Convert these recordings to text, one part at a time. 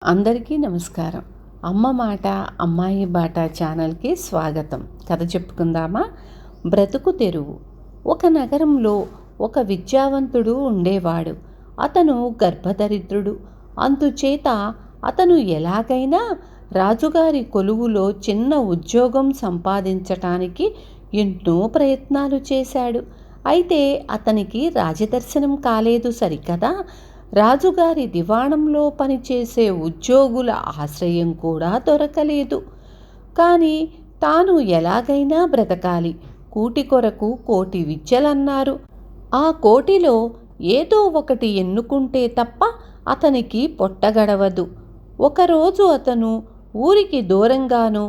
అందరికీ నమస్కారం. అమ్మ మాట అమ్మాయి బాట ఛానల్కి స్వాగతం. కథ చెప్పుకుందామా? బ్రతుకు తెరువు. ఒక నగరంలో ఒక విద్యావంతుడు ఉండేవాడు. అతను గర్భదరిద్రుడు. అందుచేత అతను ఎలాగైనా రాజుగారి కొలువులో చిన్న ఉద్యోగం సంపాదించటానికి ఎన్నో ప్రయత్నాలు చేశాడు. అయితే అతనికి రాజదర్శనం కాలేదు సరికదా. రాజుగారి దివాణంలో పనిచేసే ఉద్యోగుల ఆశ్రయం కూడా దొరకలేదు. కానీ తాను ఎలాగైనా బ్రతకాలి, కూటి కొరకు కోటి విద్యలన్నారు. ఆ కోటిలో ఏదో ఒకటి ఎన్నుకుంటే తప్ప అతనికి పొట్టగడవదు. ఒకరోజు అతను ఊరికి దూరంగానూ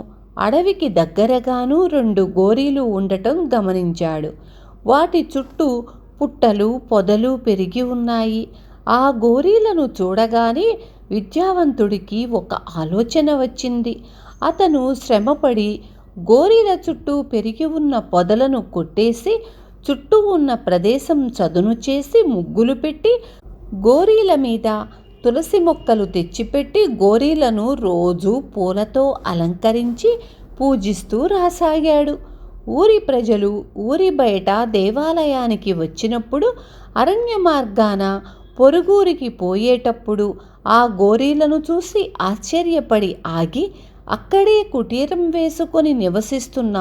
అడవికి దగ్గరగానూ 2 గోరీలు ఉండటం గమనించాడు. వాటి చుట్టూ పుట్టలు పొదలు పెరిగి ఉన్నాయి. ఆ గోరీలను చూడగానే విద్యావంతుడికి ఒక ఆలోచన వచ్చింది. అతను శ్రమపడి గోరీల చుట్టూ పెరిగి ఉన్న పొదలను కొట్టేసి చుట్టూ ఉన్న ప్రదేశం చదును చేసి ముగ్గులు పెట్టి గోరీల మీద తులసి మొక్కలు తెచ్చిపెట్టి గోరీలను రోజూ పూలతో అలంకరించి పూజిస్తూ రాసాగాడు. ఊరి ప్రజలు ఊరి బయట దేవాలయానికి వచ్చినప్పుడు అరణ్య మార్గాన పొరుగురికి పోయేటప్పుడు ఆ గోరీలను చూసి ఆశ్చర్యపడి ఆగి అక్కడే కుటీరం వేసుకొని నివసిస్తున్న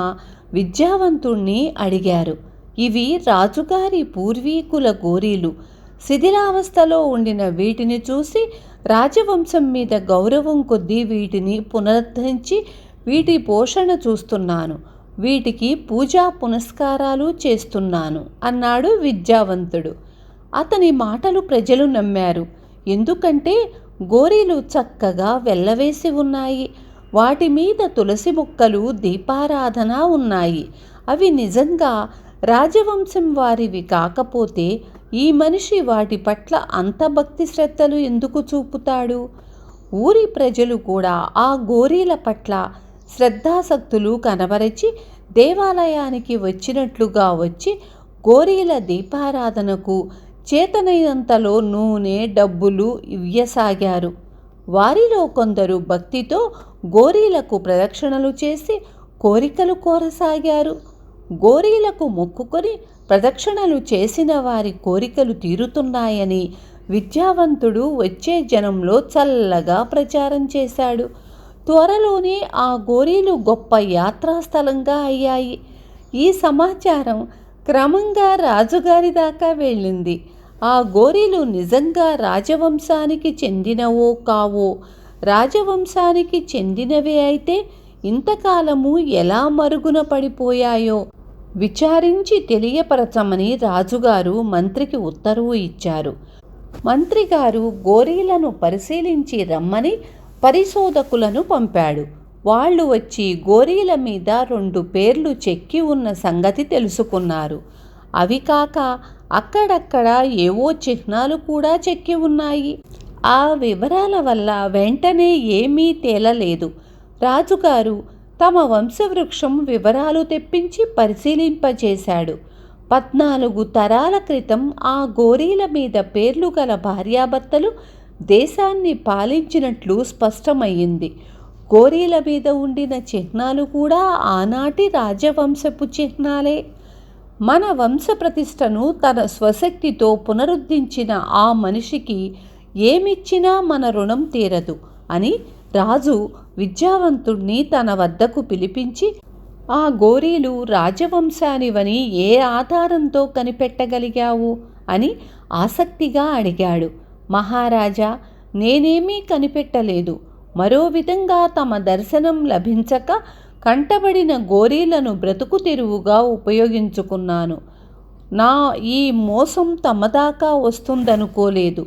విద్యావంతుణ్ణి అడిగారు. ఇవి రాజుగారి పూర్వీకుల గోరీలు. శిథిలావస్థలో ఉండిన వీటిని చూసి రాజవంశం మీద గౌరవం కొద్దీ వీటిని పునరుద్ధరించి వీటి పోషణ చూస్తున్నాను. వీటికి పూజా పునస్కారాలు చేస్తున్నాను అన్నాడు విద్యావంతుడు. అతని మాటలు ప్రజలు నమ్మారు. ఎందుకంటే గోరీలు చక్కగా వెల్లవేసి ఉన్నాయి. వాటి మీద తులసి మొక్కలు దీపారాధన ఉన్నాయి. అవి నిజంగా రాజవంశం వారివి కాకపోతే ఈ మనిషి వాటి పట్ల అంత భక్తి శ్రద్ధలు ఎందుకు చూపుతాడు? ఊరి ప్రజలు కూడా ఆ గోరీల పట్ల శ్రద్ధాసక్తులు కనబరచి దేవాలయానికి వచ్చినట్లుగా వచ్చి గోరీల దీపారాధనకు చేతనైనంతలో నూనె డబ్బులు ఇవ్వసాగారు. వారిలో కొందరు భక్తితో గోరీలకు ప్రదక్షిణలు చేసి కోరికలు కోరసాగారు. గోరీలకు మొక్కుకొని ప్రదక్షిణలు చేసిన వారి కోరికలు తీరుతున్నాయని విద్యావంతుడు వచ్చే జనంలో చల్లగా ప్రచారం చేశాడు. త్వరలోనే ఆ గోరీలు గొప్ప యాత్రాస్థలంగా అయ్యాయి. ఈ సమాచారం క్రమంగా రాజుగారి దాకా వెళ్ళింది. ఆ గోరీలు నిజంగా రాజవంశానికి చెందినవో కావో, రాజవంశానికి చెందినవే అయితే ఇంతకాలము ఎలా మరుగున పడిపోయాయో విచారించి తెలియపరచమని రాజుగారు మంత్రికి ఉత్తర్వు ఇచ్చారు. మంత్రిగారు గోరీలను పరిశీలించి రమ్మని పరిశోధకులను పంపాడు. వాళ్ళు వచ్చి గోరీల మీద 2 పేర్లు చెక్కి ఉన్న సంగతి తెలుసుకున్నారు. అవి కాక అక్కడక్కడ ఏవో చిహ్నాలు కూడా చెక్కి ఉన్నాయి. ఆ వివరాల వల్ల వెంటనే ఏమీ తేలలేదు. రాజుగారు తమ వంశవృక్షం వివరాలు తెప్పించి పరిశీలింపచేశాడు. 14 తరాల క్రితం ఆ గోరీల మీద పేర్లు గల భార్యాభర్తలు దేశాన్ని పాలించినట్లు స్పష్టమయ్యింది. గోరీల మీద ఉండిన చిహ్నాలు కూడా ఆనాటి రాజవంశపు చిహ్నాలే. మన వంశ ప్రతిష్టను తన స్వశక్తితో పునరుద్ధరించిన ఆ మనిషికి ఏమిచ్చినా మన రుణం తీరదు అని రాజు విద్యావంతుణ్ణి తన వద్దకు పిలిపించి ఆ గోరీలు రాజవంశానివని ఏ ఆధారంతో కనిపెట్టగలిగావు అని ఆసక్తిగా అడిగాడు. మహారాజా, నేనేమీ కనిపెట్టలేదు. మరో విధంగా తమ దర్శనం లభించక కంటబడిన గోరీలను బ్రతుకు తెరువుగా ఉపయోగించుకున్నాను. నా ఈ మోసం తమదాకా వస్తుందనుకోలేదు.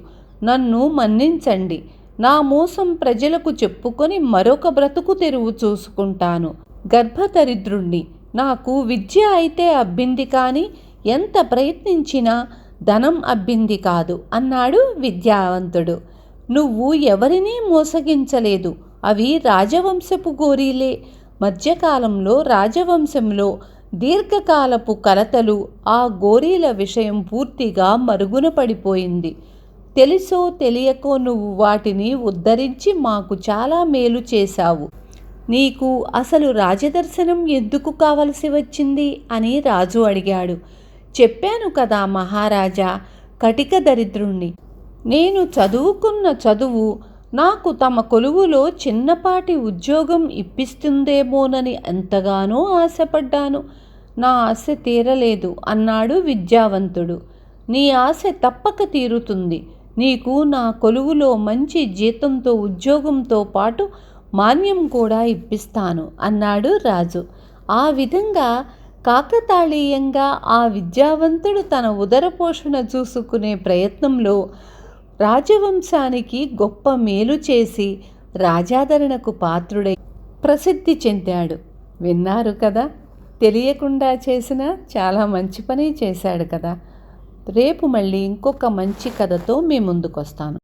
నన్ను మన్నించండి. నా మోసం ప్రజలకు చెప్పుకొని మరొక బ్రతుకు తెరువు చూసుకుంటాను. గర్భదరిద్రుణ్ణి. నాకు విద్య అయితే అబ్బింది కానీ ఎంత ప్రయత్నించినా ధనం అబ్బింది కాదు అన్నాడు విద్యావంతుడు. నువ్వు ఎవరినీ మోసగించలేదు. అవి రాజవంశపు గోరీలే. మధ్యకాలంలో రాజవంశంలో దీర్ఘకాలపు కలతలు ఆ గోరీల విషయం పూర్తిగా మరుగున పడిపోయింది. తెలుసో తెలియకో నువ్వు వాటిని ఉద్ధరించి మాకు చాలా మేలు చేశావు. నీకు అసలు రాజదర్శనం ఎందుకు కావలసి వచ్చింది అని రాజు అడిగాడు. చెప్పాను కదా మహారాజా, కటిక దరిద్రుణ్ణి. నేను చదువుకున్న చదువు నాకు తమ కొలువులో చిన్నపాటి ఉద్యోగం ఇప్పిస్తుందేమోనని ఎంతగానో ఆశపడ్డాను. నా ఆశ తీరలేదు అన్నాడు విద్యావంతుడు. నీ ఆశ తప్పక తీరుతుంది. నీకు నా కొలువులో మంచి జీతంతో ఉద్యోగంతో పాటు మాన్యం కూడా ఇప్పిస్తాను అన్నాడు రాజు. ఆ విధంగా కాకతాళీయంగా ఆ విద్యావంతుడు తన ఉదరపోషణ చూసుకునే ప్రయత్నంలో రాజవంశానికి గొప్ప మేలు చేసి రాజాదరణకు పాత్రుడై ప్రసిద్ధి చెందాడు. విన్నారు కదా, తెలియకుండా చేసిన చాలా మంచి పని చేశాడు కదా. రేపు మళ్ళీ ఇంకొక మంచి కథతో మీ ముందుకు వస్తాను.